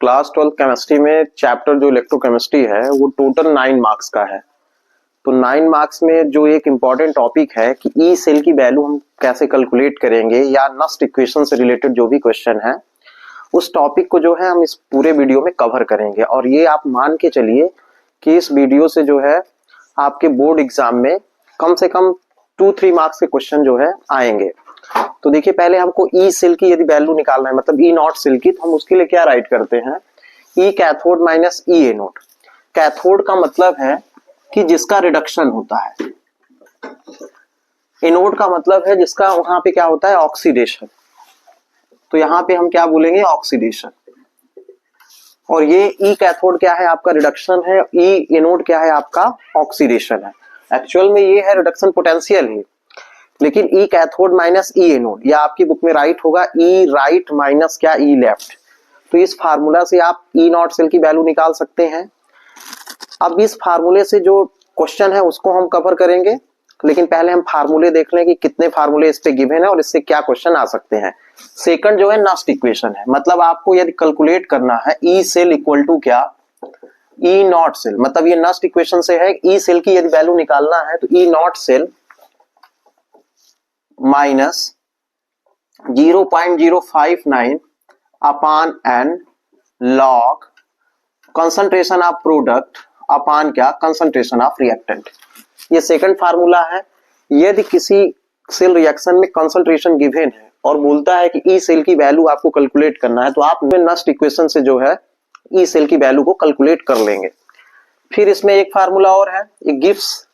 Class 12 chemistry में chapter जो electrochemistry है वो टोटल 9 मार्क्स का है। तो 9 मार्क्स में जो एक इम्पॉर्टेंट टॉपिक है कि ई सेल की वैल्यू हम कैसे कैलकुलेट करेंगे या नस्ट इक्वेशन से रिलेटेड जो भी क्वेश्चन है उस टॉपिक को जो है हम इस पूरे वीडियो में कवर करेंगे। और ये आप मान के चलिए कि इस वीडियो से जो है आपके बोर्ड एग्जाम में कम से कम 2-3 मार्क्स के क्वेश्चन जो है आएंगे। तो देखिए, पहले हमको ई सेल की यदि वैल्यू निकालना है, मतलब ई नॉट सेल की, तो हम उसके लिए क्या राइट करते हैं, ई कैथोड माइनस ई एनोड। कैथोड का मतलब है कि जिसका रिडक्शन होता है, एनोड का मतलब है जिसका वहां पे क्या होता है, ऑक्सीडेशन। तो यहां पे हम क्या बोलेंगे, ऑक्सीडेशन। और ये ई कैथोड क्या है, आपका रिडक्शन है, ई एनोड क्या है, आपका ऑक्सीडेशन है। एक्चुअल में ये है रिडक्शन पोटेंशियल ही, लेकिन ई कैथोड माइनस ई एनोड, या आपकी बुक में राइट होगा ई राइट माइनस क्या, ई लेफ्ट। तो इस फार्मूला से आप ई नॉट सेल की वैल्यू निकाल सकते हैं। अब इस फार्मूले से जो क्वेश्चन है उसको हम कवर करेंगे, लेकिन पहले हम फार्मूले देख लें कि कितने फार्मूले इस पे गिवन है और इससे क्या क्वेश्चन आ सकते हैं। सेकंड जो है नस्ट इक्वेशन है, मतलब आपको यदि कैलकुलेट करना है ई सेल इक्वल टू क्या, ई नॉट सेल। मतलब ये नस्ट इक्वेशन से है, ई सेल की यदि वैल्यू निकालना है तो E naught cell minus 0.059 upon n log concentration of product upon क्या, कंसंट्रेशन ऑफ रिएक्टेंट। ये सेकंड फार्मूला है। यदि किसी सेल रिएक्शन में कंसंट्रेशन गिवन है और बोलता है कि ई सेल की वैल्यू आपको कैलकुलेट करना है, तो आप नस्ट इक्वेशन से जो है ई सेल की वैल्यू को कैलकुलेट कर लेंगे। फिर इसमें एक फार्मूला और है, गिब्स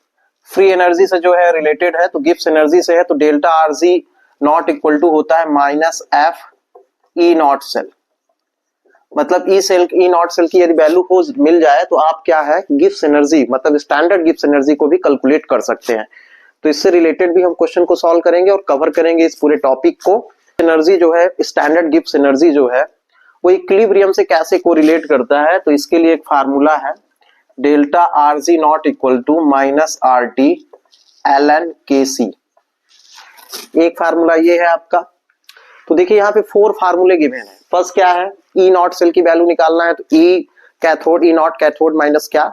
फ्री एनर्जी से जो है रिलेटेड है। तो गिब्स एनर्जी से है तो delta R G naught equal to होता है minus F E naught cell. मतलब E cell, E naught cell की यदि वैल्यू को मिल जाए तो आप क्या है, गिब्स एनर्जी मतलब स्टैंडर्ड गिब्स एनर्जी को भी कैलकुलेट कर सकते हैं। तो इससे रिलेटेड भी हम क्वेश्चन को सॉल्व करेंगे और कवर करेंगे इस पूरे टॉपिक को। एनर्जी जो है, स्टैंडर्ड गिब्स एनर्जी जो है वो इक्विलिब्रियम से कैसे कोरिलेट करता है, तो इसके लिए एक फार्मूला है, delta R G naught equal to minus R T L N K C. एक फार्मूला ये है आपका। तो देखिए यहाँ पे 4 फार्मूले गिवन है। फर्स्ट क्या है, ई नॉट सेल की वैल्यू निकालना है, तो ई कैथोड, ई नॉट कैथोड माइनस क्या,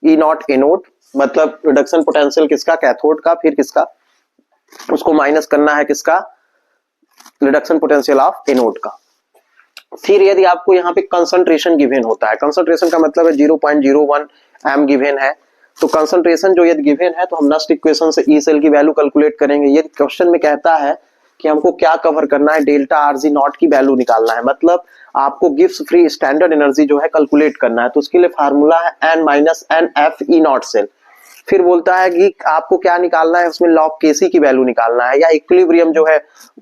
ई नॉट एनोड, मतलब रिडक्शन पोटेंशियल किसका, कैथोड का, फिर किसका, उसको माइनस करना है किसका, रिडक्शन पोटेंशियल ऑफ एनोड का। फिर यदि आपको यहाँ पे कंसंट्रेशन गिवन होता है, कंसंट्रेशन का मतलब है 0.01 एम गिवन है, तो कंसंट्रेशन जो यदि गिवन है तो हम नस्ट इक्वेशन से ई सेल की वैल्यू कैलकुलेट करेंगे। ये क्वेश्चन में कहता है कि हमको क्या कवर करना है, डेल्टा आर जी नॉट की वैल्यू निकालना है, मतलब आपको गिब्स फ्री स्टैंडर्ड एनर्जी जो है कैलकुलेट करना है। तो उसके लिए फार्मूला है N minus N F E naught cell. फिर बोलता है कि आपको क्या निकालना है, उसमें लॉग केसी की वैल्यू निकालना है या इक्विलिब्रियम जो है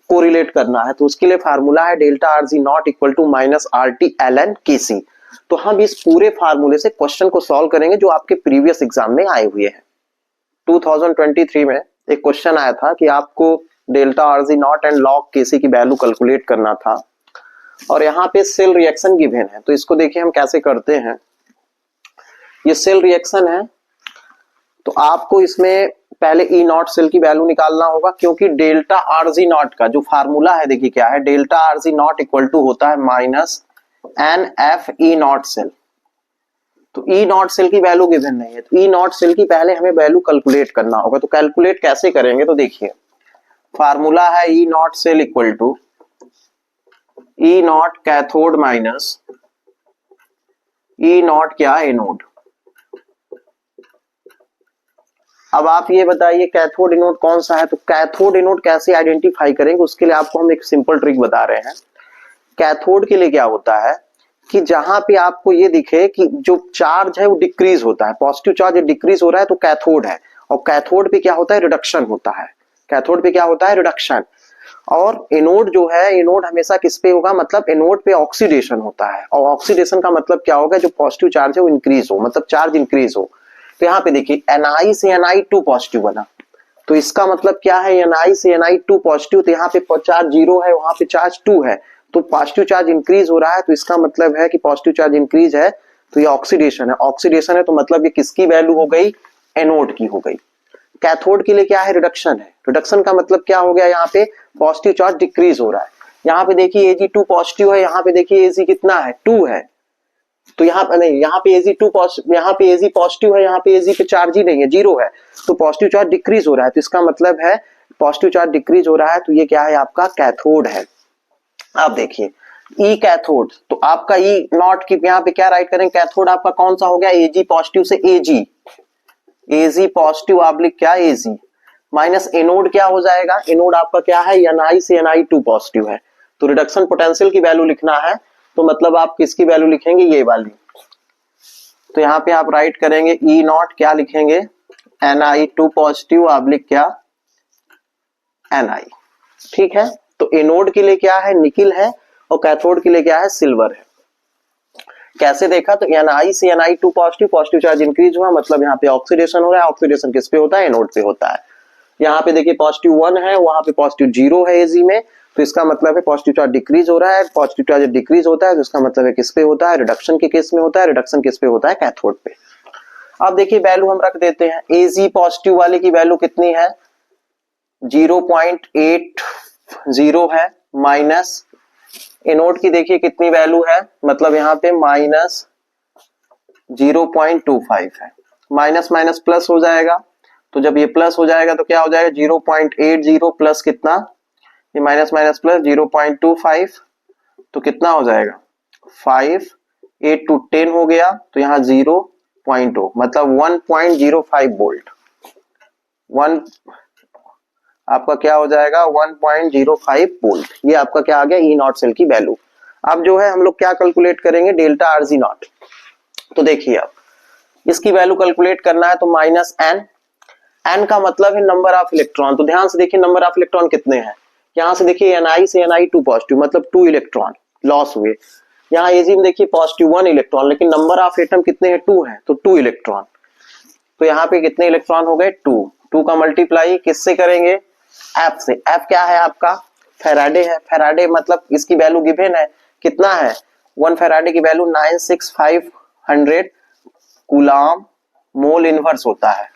कोरिलेट करना है। तो उसके लिए फार्मूला है delta R G naught equal to minus R T L N K C. तो हम इस पूरे फार्मूले से क्वेश्चन को सॉल्व करेंगे जो आपके प्रीवियस एग्जाम में आए हुए हैं। 2023 में एक क्वेश्चन आया था कि आपको delta R G naught and log K C value calculate करना था, और यहाँ पे सेल रिएक्शन गिवन है। तो इसको देखिए हम कैसे करते हैं। ये सेल रिएक्शन है, तो आपको इसमें पहले ई नॉट सेल की वैल्यू निकालना होगा, क्योंकि डेल्टा आर जी नॉट का जो फार्मूला है, देखिए क्या है, delta R G naught equal to होता है minus N F E naught cell. तो ई नॉट सेल की वैल्यू गिवन नहीं है, तो ई नॉट सेल की पहले हमें वैल्यू कैलकुलेट करना होगा। तो कैलकुलेट कैसे करेंगे, तो देखिए फार्मूला है E naught cell equal to E naught cathode minus E naught क्या, एनोड। अब आप ये बताइए कैथोड एनोड कौन सा है, तो कैथोड एनोड कैसे आइडेंटिफाई करेंगे, उसके लिए आपको हम एक सिंपल ट्रिक बता रहे हैं। कैथोड के लिए क्या होता है कि जहां पे आपको ये दिखे कि जो चार्ज है वो डिक्रीज होता है, पॉजिटिव चार्ज डिक्रीज हो रहा है, तो कैथोड है। और कैथोड पे क्या होता है, रिडक्शन होता है। कैथोड पे क्या होता है, रिडक्शन। और एनोड जो है, एनोड हमेशा किस पे होगा, मतलब एनोड पे ऑक्सीडेशन होता है। और ऑक्सीडेशन का मतलब क्या होगा, जो पॉजिटिव चार्ज है वो इंक्रीज हो, मतलब चार्ज इंक्रीज हो। तो यहाँ पे देखिए Ni से Ni2 पॉजिटिव बना, तो इसका मतलब क्या है, Ni से Ni2 पॉजिटिव, तो यहाँ पे चार्ज 0 है, वहां पे चार्ज 2 है, तो पॉजिटिव चार्ज इंक्रीज हो रहा है। तो इसका मतलब है कि पॉजिटिव चार्ज इंक्रीज है, तो ये ऑक्सीडेशन है। ऑक्सीडेशन है तो मतलब ये किसकी वैल्यू हो गई, एनोड की हो गई। कैथोड के लिए क्या है, रिडक्शन है। रिडक्शन का मतलब क्या हो गया, यहाँ पे पॉजिटिव चार्ज डिक्रीज हो रहा है। यहाँ पे देखिए Ag2 पॉजिटिव है, यहाँ पे देखिए Ag कितना है, 2 है, तो यहाँ पे नहीं, यहाँ पे Ag2 यहाँ पे Ag पॉजिटिव है, यहाँ पे Ag पे चार्ज ही नहीं है, जीरो है, तो पॉजिटिव चार्ज डिक्रीज हो रहा है, तो इसका मतलब है पॉजिटिव चार्ज डिक्रीज हो रहा है, तो ये क्या है आपका कैथोड है। आप देखिए ई कैथोड, तो आपका ई नॉट की यहाँ पे क्या राइट करें, कैथोड आपका कौन सा हो गया, Ag पॉजिटिव से Ag पॉजिटिव ऑब्लिक क्या Ag माइनस एनोड क्या हो जाएगा, एनोड आपका क्या है Ni से Ni2 पॉजिटिव है, तो रिडक्शन पोटेंशियल की वैल्यू लिखना है, तो मतलब आप किसकी वैल्यू लिखेंगे, ये वाली, तो यहाँ पे आप राइट करेंगे ई नॉट क्या लिखेंगे Ni2 पॉजिटिव ऑब्लिक क्या Ni, ठीक है। तो एनोड के लिए क्या है निकिल है और कैथोड के लिए क्या है सिल्वर है। कैसे देखा, तो Ni से Ni2 positive, positive charge increase हुआ, मतलब यहाँ पे ऑक्सीडेशन हो रहा है, ऑक्सीडेशन किस पे होता है, एनोड पे होता है। यहाँ पे देखिए पॉजिटिव 1 है, वहां पे पॉजिटिव 0 है Ag में, तो इसका मतलब है पॉजिटिव चार्ज डिक्रीज हो रहा है, पॉजिटिव चार्ज डिक्रीज होता है तो इसका मतलब है किस पे होता है, रिडक्शन के केस में होता है, रिडक्शन किस पे होता है, कैथोड पे। अब देखिए वैल्यू हम रख देते हैं, Ag पॉजिटिव वाले की वैल्यू कितनी है 0.80 है, माइनस एनोड की देखिए कितनी वैल्यू है, मतलब यहाँ पे माइनस 0.25 है, माइनस माइनस प्लस हो जाएगा, तो जब ये प्लस हो जाएगा तो क्या हो जाएगा 0.80 प्लस कितना, ये माइनस माइनस प्लस 0.25, तो कितना हो जाएगा 5, 8 to 10 हो गया, तो यहाँ 0.0 मतलब 1.05 वोल्ट, वन आपका क्या हो जाएगा 1.05 वोल्ट, ये आपका क्या आ गया ई नॉट सेल की वैल्यू। अब जो है हम लोग क्या कैलकुलेट करेंगे, डेल्टा आरजी नॉट। तो देखिए अब इसकी वैल्यू कैलकुलेट करना है, तो माइनस एन, एन का मतलब है नंबर ऑफ इलेक्ट्रॉन, तो ध्यान से देखिए नंबर ऑफ इलेक्ट्रॉन कितने हैं, यहाँ से देखिए Ni से Ni2 पॉजिटिव मतलब 2 इलेक्ट्रॉन लॉस हुए, यहाँ Ag में देखिए पॉजिटिव 1 इलेक्ट्रॉन, लेकिन नंबर ऑफ एटम कितने हैं 2 है, तो 2 इलेक्ट्रॉन, तो यहाँ पे कितने इलेक्ट्रॉन हो गए 2 का मल्टीप्लाई किससे करेंगे एफ से, एफ क्या है आपका फेराडे है, फेराडे मतलब इसकी वैल्यू गिवन है कितना है 1 फेराडे की वैल्यू 96500 कूलम मोल इनवर्स होता है,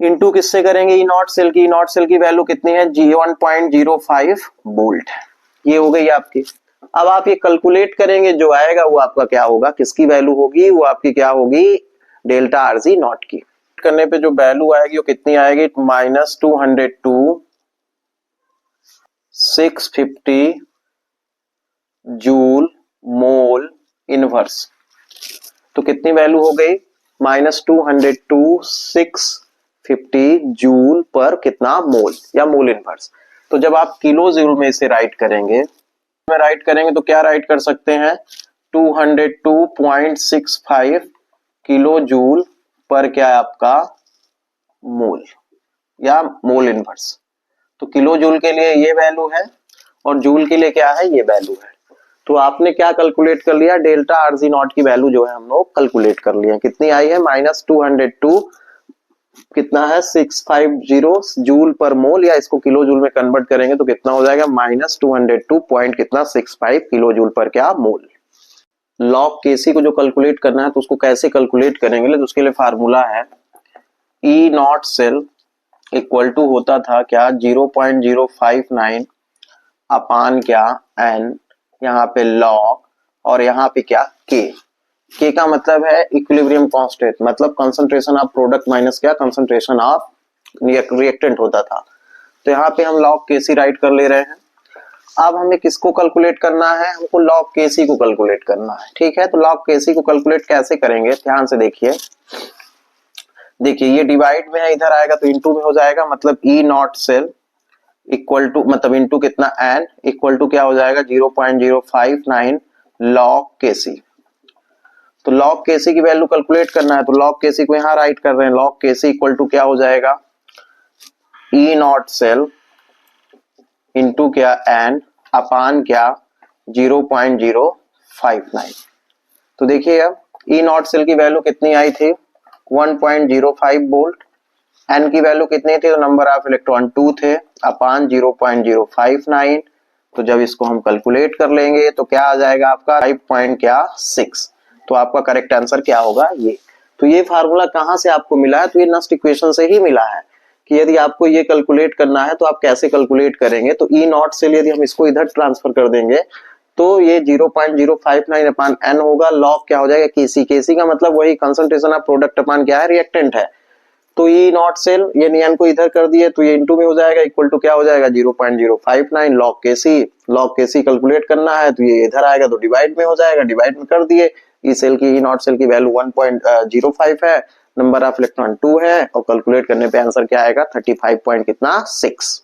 इनटू किससे करेंगे ई नॉट सेल की, नॉट सेल की वैल्यू कितनी है 1.05 वोल्ट, ये हो गई आपकी। अब आप ये कैलकुलेट करेंगे, जो आएगा वो आपका क्या होगा, किसकी वैल्यू होगी, वो आपकी क्या होगी डेल्टा आरजी नॉट की। करने पे जो वैल्यू आएगी वो कितनी आएगी -202 650 जूल मोल इनवर्स, तो कितनी वैल्यू हो गई -202 650 जूल पर कितना मोल या मोल इनवर्स। तो जब आप किलो जूल में इसे राइट करेंगे तो क्या राइट कर सकते हैं 202.65 किलो जूल पर क्या है आपका मोल या मोल इनवर्स। तो किलो जूल के लिए ये वैल्यू है और जूल के लिए क्या है ये वैल्यू है। तो आपने क्या कैलकुलेट कर लिया डेल्टा आरजी नॉट की वैल्यू जो है हम लोग कैलकुलेट कर लिए, कितनी आई है -202 कितना है 650 जूल पर मोल, या इसको किलो जूल में कन्वर्ट करेंगे तो कितना हो जाएगा -202 पॉइंट कितना 65 किलो जूल पर क्या मोल। लॉग केसी को जो कैलकुलेट करना है तो उसको कैसे कैलकुलेट करेंगे, तो उसके लिए फार्मूला है E naught cell equal to होता था क्या 0.059 अपान क्या एन, यहाँ पे लॉग और यहाँ पे क्या के का मतलब है इक्विलिब्रियम कांस्टेंट, मतलब कंसंट्रेशन ऑफ प्रोडक्ट माइनस क्या कंसंट्रेशन ऑफ रिएक्टेंट होता था। तो यहाँ पे हम लॉग केसी राइट कर ले रहे हैं। अब हमें किसको कैलकुलेट करना है, हमको लॉग केसी को कैलकुलेट करना है, ठीक है। तो लॉग केसी को कैलकुलेट कैसे करेंगे ध्यान से देखिए ये डिवाइड में है इधर आएगा तो इनटू में हो जाएगा, मतलब ई नॉट सेल इक्वल टू मतलब इनटू कितना एन इक्वल टू क्या हो जाएगा 0.059 लॉग केसी। तो log K C value calculate करना है तो लॉग केसी को यहां राइट कर रहे हैं, लॉग केसी इक्वल टू क्या हो जाएगा ई नॉट सेल इनटू क्या एन अपान क्या 0.059। तो देखिए अब ई नॉट सेल की वैल्यू कितनी आई थी 1.05 वोल्ट, एन की वैल्यू कितनी थी तो नंबर ऑफ इलेक्ट्रॉन 2 थे अपान 0.059। तो जब इसको हम कैलकुलेट कर लेंगे तो क्या आ जाएगा आपका 5.6, तो आपका करेक्ट आंसर क्या होगा ये। तो ये फार्मूला कहां से आपको मिला है, तो ये नस्ट इक्वेशन से ही मिला है कि यदि आपको ये कैलकुलेट करना है तो आप कैसे कैलकुलेट करेंगे। तो ई नॉट से यदि हम इसको इधर ट्रांसफर कर देंगे तो ये 0.059 अपान n होगा। लॉग क्या हो जाएगा, केसी। केसी का मतलब वही कंसंट्रेशन ऑफ प्रोडक्ट अपान क्या है, रिएक्टेंट है। तो ई नॉट सेल, ये n को इधर कर दिए तो ये इनटू में हो जाएगा, इक्वल टू क्या हो जाएगा 0.059 लॉग केसी। लॉग केसी कैलकुलेट करना है तो ये इधर आएगा तो डिवाइड में हो जाएगा, डिवाइड में कर दिए। ई सेल की, ई नॉट सेल की वैल्यू 1.05 है, नंबर ऑफ इलेक्ट्रॉन 2 है और कैलकुलेट करने पे आंसर क्या आएगा 35 पॉइंट कितना 6।